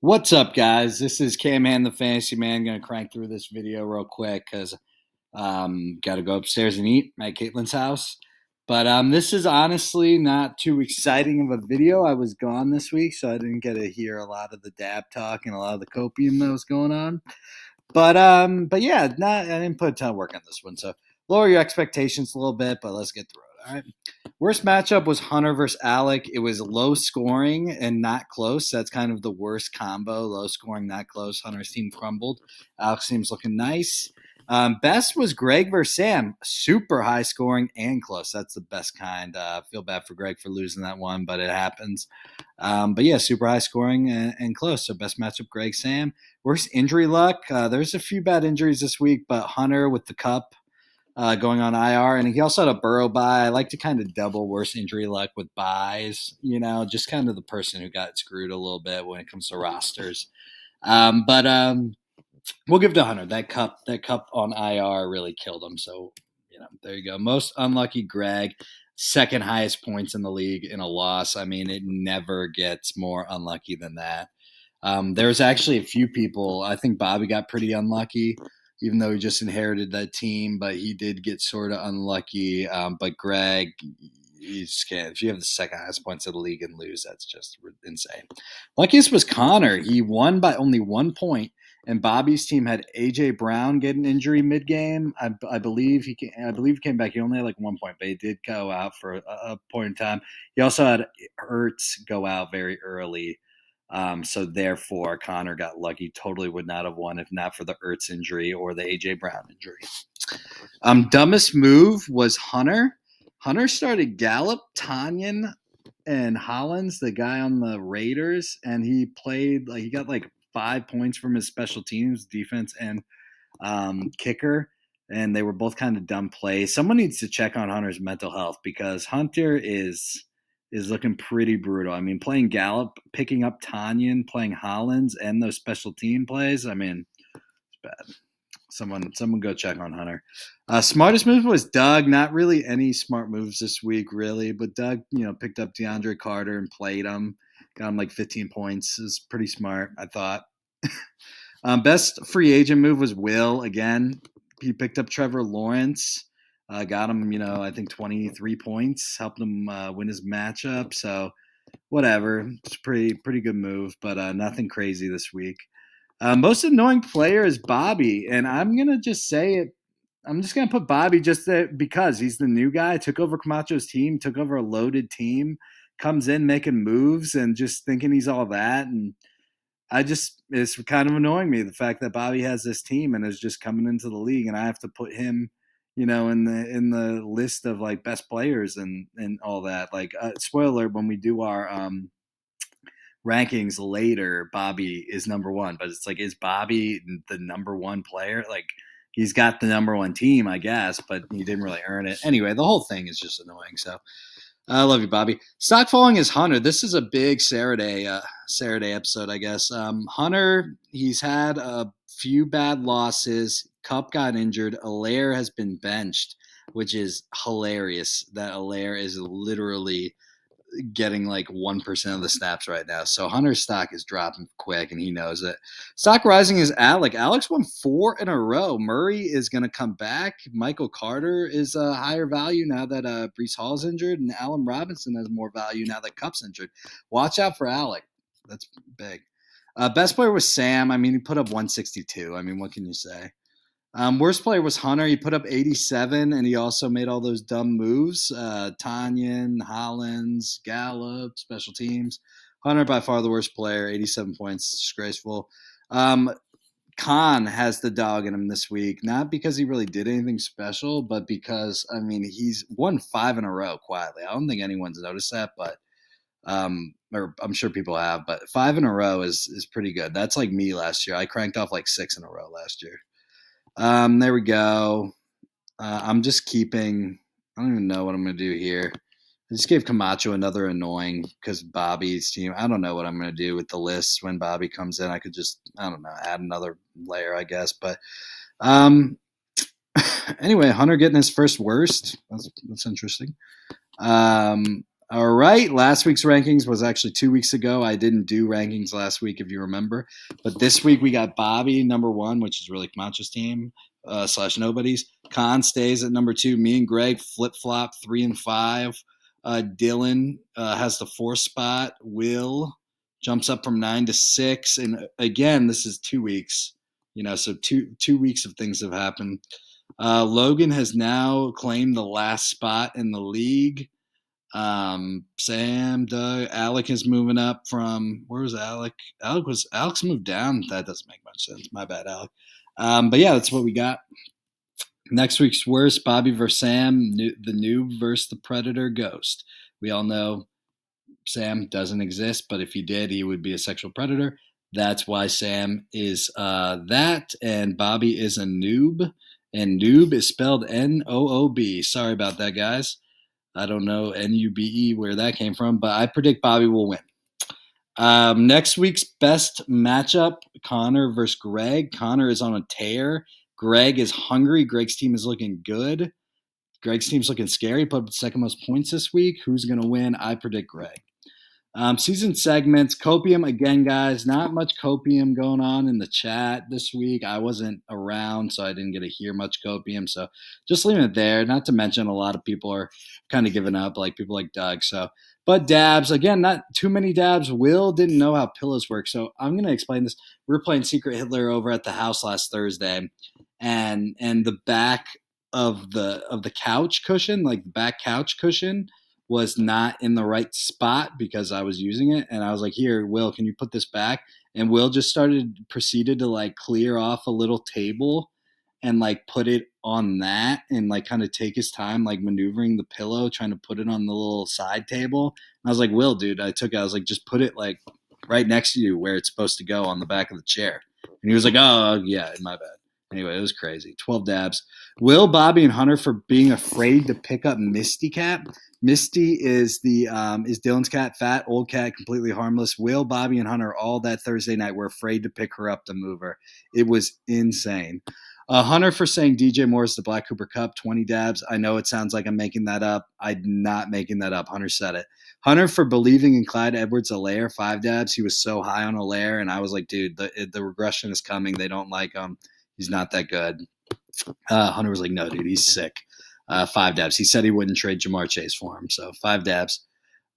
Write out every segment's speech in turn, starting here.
What's up, guys? This is Cam Man, the Fantasy Man. Gonna crank through this video real quick because got to go upstairs and eat at Caitlin's house. But this is honestly not too exciting of a video. I was gone this week, so I didn't get to hear a lot of the dab talk and a lot of the copium that was going on. But yeah, I didn't put a ton of work on this one, so lower your expectations a little bit. But let's get through it. All right. Worst matchup was Hunter versus Alec. It was low scoring and not close. That's kind of the worst combo. Low scoring, not close. Hunter's team crumbled. Alec's team's looking nice. Best was Greg versus Sam. Super high scoring and close. That's the best kind. Feel bad for Greg for losing that one, but it happens. But yeah, super high scoring and close. So best matchup, Greg, Sam. Worst injury luck. There's a few bad injuries this week, but Hunter with the cup going on IR, and he also had a Burrow bye. I like to kind of double worst injury luck with buys, just kind of the person who got screwed a little bit when it comes to rosters. But we'll give it to Hunter. That cup on IR really killed him. So, there you go. Most unlucky Greg, second highest points in the league in a loss. I mean, it never gets more unlucky than that. There's actually a few people. I think Bobby got pretty unlucky, even though he just inherited that team, but he did get sort of unlucky. But Greg, you just can't. If you have the second highest points of the league and lose, that's just insane. Luckiest was Connor. He won by only 1 point, and Bobby's team had AJ Brown get an injury mid-game. I believe he came back. He only had like 1 point, but he did go out for a point in time. He also had Ertz go out very early. So therefore, Connor got lucky. Totally would not have won if not for the Ertz injury or the AJ Brown injury. Dumbest move was Hunter. Hunter started Gallup, Tanyan, and Hollins, the guy on the Raiders, and he played he got 5 points from his special teams, defense, and kicker. And they were both kind of dumb plays. Someone needs to check on Hunter's mental health because Hunter is looking pretty brutal. I mean, playing Gallup, picking up Tanyan, playing Hollins, and those special team plays. I mean, it's bad. Someone go check on Hunter. Smartest move was Doug. Not really any smart moves this week, really. But Doug, picked up DeAndre Carter and played him. Got him like 15 points. It was pretty smart, I thought. Best free agent move was Will. Again, he picked up Trevor Lawrence. Got him, I think 23 points, helped him win his matchup. So whatever, it's a pretty good move, but nothing crazy this week. Most annoying player is Bobby, and I'm gonna just say it. I'm just gonna put Bobby just because he's the new guy. Took over Camacho's team, took over a loaded team, comes in making moves and just thinking he's all that, and it's kind of annoying me the fact that Bobby has this team and is just coming into the league, and I have to put him in the list of best players and all that. Spoiler alert, when we do our rankings later, Bobby is number one, but it's is Bobby the number one player? He's got the number one team, I guess, but he didn't really earn it. Anyway, the whole thing is just annoying. So I love you, Bobby. Stock falling is Hunter. This is a big Saturday episode, I guess. Hunter, he's had a few bad losses. Kupp got injured. Allaire has been benched, which is hilarious that Allaire is literally getting 1% of the snaps right now. So Hunter's stock is dropping quick, and he knows it. Stock rising is Alec. Alec's won 4 in a row. Murray is going to come back. Michael Carter is a higher value now that Breece Hall's injured, and Allen Robinson has more value now that Kupp's injured. Watch out for Alec. That's big. Best player was Sam. I mean, he put up 162. I mean, what can you say? Worst player was Hunter. He put up 87, and he also made all those dumb moves. Tanyan, Hollins, Gallup, special teams. Hunter, by far the worst player, 87 points, disgraceful. Khan has the dog in him this week, not because he really did anything special, but because, he's won 5 in a row quietly. I don't think anyone's noticed that, but or I'm sure people have, but 5 in a row is pretty good. That's like me last year. I cranked off 6 in a row last year. There we go. I'm just keeping. I don't even know what I'm going to do here. I just gave Camacho another annoying because Bobby's team. I don't know what I'm going to do with the list when Bobby comes in. I could just, I don't know, add another layer, I guess. But anyway, Hunter getting his first worst. That's interesting. All right. Last week's rankings was actually 2 weeks ago. I didn't do rankings last week, if you remember. But this week we got Bobby number one, which is really Camacho's team / nobody's. Con stays at number two. Me and Greg flip flop 3 and 5. Dylan has the 4th spot. Will jumps up from 9 to 6. And again, this is 2 weeks. So two weeks of things have happened. Logan has now claimed the last spot in the league. Sam, Doug, Alec is moving up from where was Alec? Alex moved down. That doesn't make much sense. My bad, Alec. But yeah, that's what we got. Next week's worst: Bobby versus Sam, the noob versus the Predator Ghost. We all know Sam doesn't exist, but if he did, he would be a sexual predator. That's why Sam is that, and Bobby is a noob, and noob is spelled Noob. Sorry about that, guys. I don't know Nube where that came from, but I predict Bobby will win. Next week's best matchup: Connor versus Greg. Connor is on a tear. Greg is hungry. Greg's team is looking good. Greg's team's looking scary. Put up the second most points this week. Who's going to win? I predict Greg. Season segments, Copium again, guys. Not much Copium going on in the chat this week. I wasn't around, so I didn't get to hear much Copium. So just leaving it there. Not to mention, a lot of people are kind of giving up, like people like Doug. But dabs again, not too many dabs. Will didn't know how pillows work, so I'm gonna explain this. We were playing Secret Hitler over at the house last Thursday, and the back of the couch cushion, like the back couch cushion, was not in the right spot because I was using it. And I was like, here, Will, can you put this back? And Will just proceeded to like clear off a little table and like put it on that and like kind of take his time, like maneuvering the pillow, trying to put it on the little side table. And I was like, Will, dude, I was like, just put it like right next to you where it's supposed to go on the back of the chair. And he was like, oh, yeah, my bad. Anyway, it was crazy. 12 dabs. Will, Bobby, and Hunter for being afraid to pick up Misty Cat. Misty is is Dylan's cat, fat, old cat, completely harmless. Will, Bobby, and Hunter all that Thursday night were afraid to pick her up to move her. It was insane. Hunter for saying DJ Moore is the Black Cooper Cup, 20 dabs. I know it sounds like I'm making that up. I'm not making that up. Hunter said it. Hunter for believing in Clyde Edwards-Helaire, 5 dabs. He was so high on Helaire, and I was like, dude, the regression is coming. They don't like him. He's not that good. Hunter was like, no, dude, he's sick. 5 dabs. He said he wouldn't trade Ja'Marr Chase for him. So 5 dabs.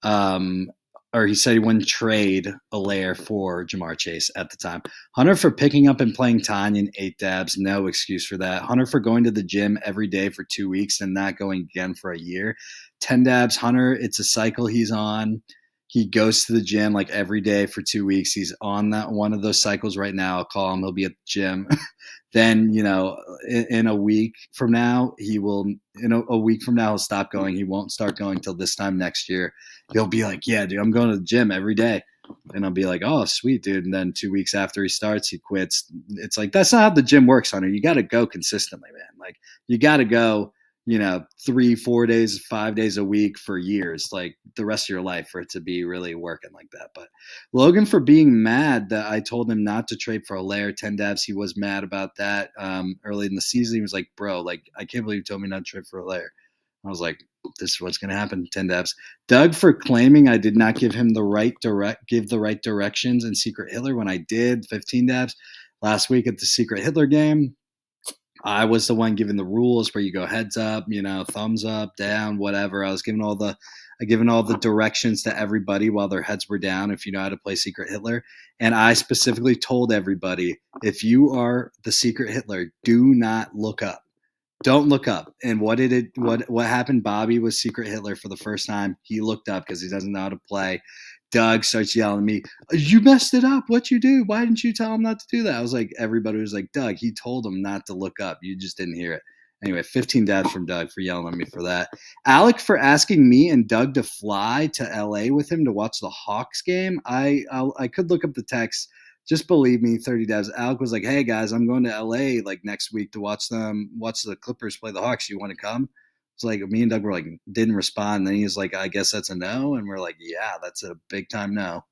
Or he said he wouldn't trade Helaire for Ja'Marr Chase at the time. Hunter for picking up and playing Tanyan, 8 dabs. No excuse for that. Hunter for going to the gym every day for 2 weeks and not going again for a year. 10 dabs. Hunter, it's a cycle he's on. He goes to the gym like every day for 2 weeks. He's on one of those cycles right now. I'll call him. He'll be at the gym. Then, in a week from now, he'll stop going. He won't start going till this time next year. He'll be like, yeah, dude, I'm going to the gym every day. And I'll be like, oh, sweet, dude. And then 2 weeks after he starts, he quits. It's like, that's not how the gym works, Hunter. You got to go consistently, man. Like, you got to go, 3, 4 days, 5 days a week for years, like the rest of your life, for it to be really working like that. But Logan for being mad that I told him not to trade for Helaire, 10 dabs. He was mad about that early in the season. He was like, bro, like, I can't believe you told me not to trade for Helaire. I was like, this is what's going to happen, 10 dabs. Doug for claiming I did not give him the right directions in Secret Hitler when I did, 15 dabs. Last week at the Secret Hitler game, I was the one giving the rules where you go heads up, thumbs up, down, whatever. I was giving all the directions to everybody while their heads were down, if you know how to play Secret Hitler. And I specifically told everybody, if you are the Secret Hitler, do not look up. Don't look up. And what happened? Bobby was Secret Hitler for the first time. He looked up because he doesn't know how to play. Doug starts yelling at me, you messed it up. What'd you do? Why didn't you tell him not to do that? I was like, everybody was like, Doug, he told him not to look up. You just didn't hear it. Anyway, 15 dabs from Doug for yelling at me for that. Alec for asking me and Doug to fly to LA with him to watch the Hawks game. I could look up the text. Just believe me, 30 dabs. Alec was like, hey guys, I'm going to LA like next week to watch the Clippers play the Hawks. You want to come? It's like me and Doug were like, didn't respond. Then he's like, I guess that's a no. And we're like, yeah, that's a big time no.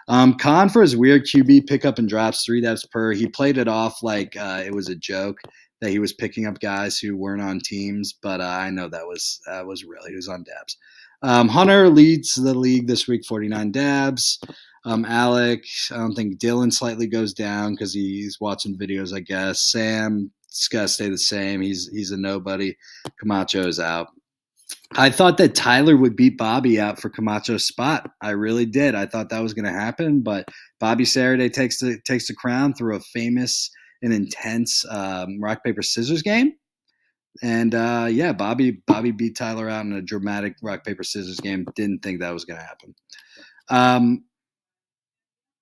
Khan for his weird QB pickup and drops, 3 dabs per. He played it off like it was a joke that he was picking up guys who weren't on teams, but I know that was real. He was on dabs. Hunter leads the league this week, 49 dabs. Alec, I don't think Dylan slightly goes down because he's watching videos, I guess. Sam, it's got to stay the same. He's a nobody. Camacho is out. I thought that Tyler would beat Bobby out for Camacho's spot. I really did. I thought that was going to happen, but Bobby Saturday takes the crown through a famous and intense rock paper scissors game. And yeah, Bobby beat Tyler out in a dramatic rock paper scissors game. Didn't think that was going to happen.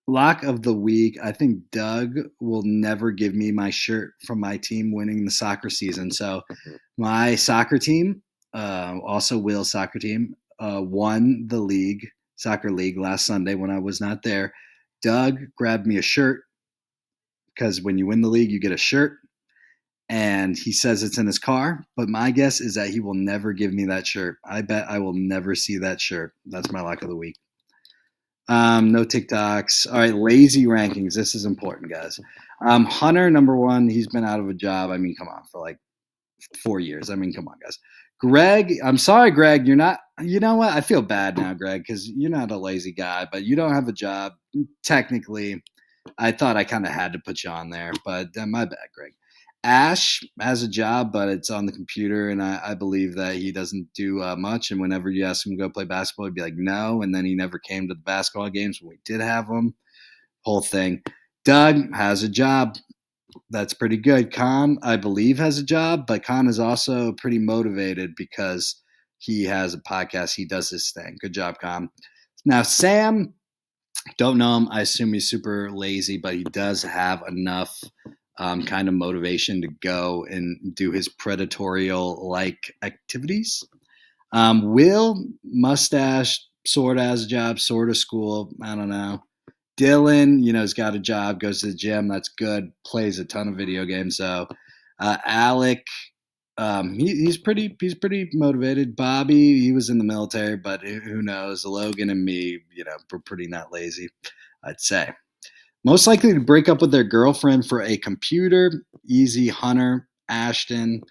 Lock of the week. I think Doug will never give me my shirt from my team winning the soccer season. So my soccer team, also Will's soccer team, won the soccer league last Sunday when I was not there. Doug grabbed me a shirt because when you win the league, you get a shirt. And he says it's in his car, but my guess is that he will never give me that shirt. I bet I will never see that shirt. That's my lock of the week. No TikToks. All right, lazy rankings. This is important, guys. Hunter, number one. He's been out of a job. I mean, come on, for like 4 years. I mean, come on, guys. Greg, I'm sorry, Greg. You're not. You know what? I feel bad now, Greg, because you're not a lazy guy, but you don't have a job. Technically, I thought I kind of had to put you on there, but my bad, Greg. Ash has a job, but it's on the computer, and I believe that he doesn't do much. And whenever you ask him to go play basketball, he'd be like, no. And then he never came to the basketball games when we did have him. Whole thing. Doug has a job. That's pretty good. Khan, I believe, has a job, but Khan is also pretty motivated because he has a podcast. He does this thing. Good job, Khan. Now, Sam, don't know him. I assume he's super lazy, but he does have enough kind of motivation to go and do his predatorial like activities. Will, mustache, sort of has a job, sort of school. I don't know. Dylan, has got a job, goes to the gym. That's good. Plays a ton of video games. So Alec, he's pretty motivated. Bobby, he was in the military, but who knows? Logan and me, we're pretty not lazy, I'd say. Most likely to break up with their girlfriend for a computer. Easy. Hunter, Ashton,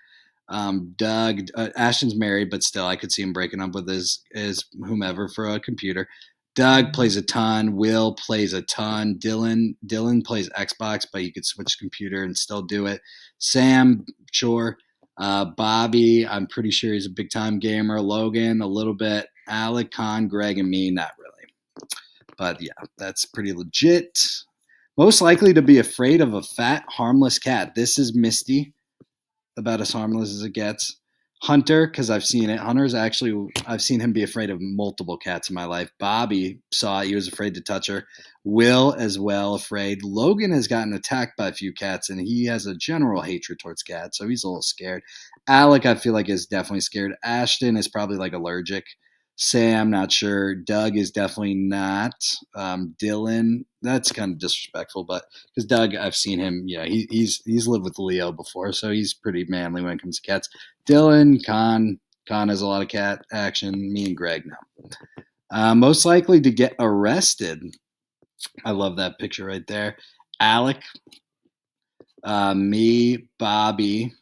Doug. Ashton's married, but still, I could see him breaking up with his whomever for a computer. Doug plays a ton. Will plays a ton. Dylan plays Xbox, but you could switch computer and still do it. Sam, sure. Bobby, I'm pretty sure he's a big time gamer. Logan, a little bit. Alec, Khan, Greg, and me, not really. But yeah, that's pretty legit. Most likely to be afraid of a fat, harmless cat. This is Misty, about as harmless as it gets. Hunter, because I've seen it. I've seen him be afraid of multiple cats in my life. Bobby saw it. He was afraid to touch her. Will, as well, afraid. Logan has gotten attacked by a few cats, and he has a general hatred towards cats, so he's a little scared. Alec, I feel like, is definitely scared. Ashton is probably, like, allergic. Sam, not sure. Doug is definitely not. Dylan, that's kind of disrespectful, but because Doug, I've seen him. Yeah, he's lived with Leo before, so he's pretty manly when it comes to cats. Dylan, Khan has a lot of cat action. Me and Greg now. Most likely to get arrested. I love that picture right there. Alec, me, Bobby,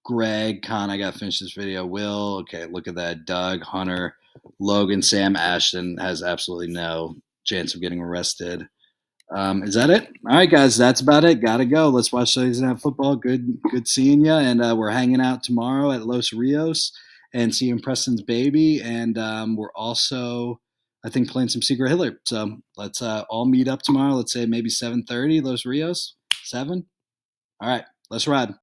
Greg, Khan, I got to finish this video. Will, okay, look at that. Doug, Hunter, Logan, Sam, Ashton has absolutely no chance of getting arrested. Is that it? All right, guys, that's about it. Gotta go. Let's watch Thursday Night Football. Good seeing you. And we're hanging out tomorrow at Los Rios and seeing Preston's baby. And we're also, I think, playing some Secret Hitler. So let's all meet up tomorrow. Let's say maybe 7:30, Los Rios. 7? All right, let's ride.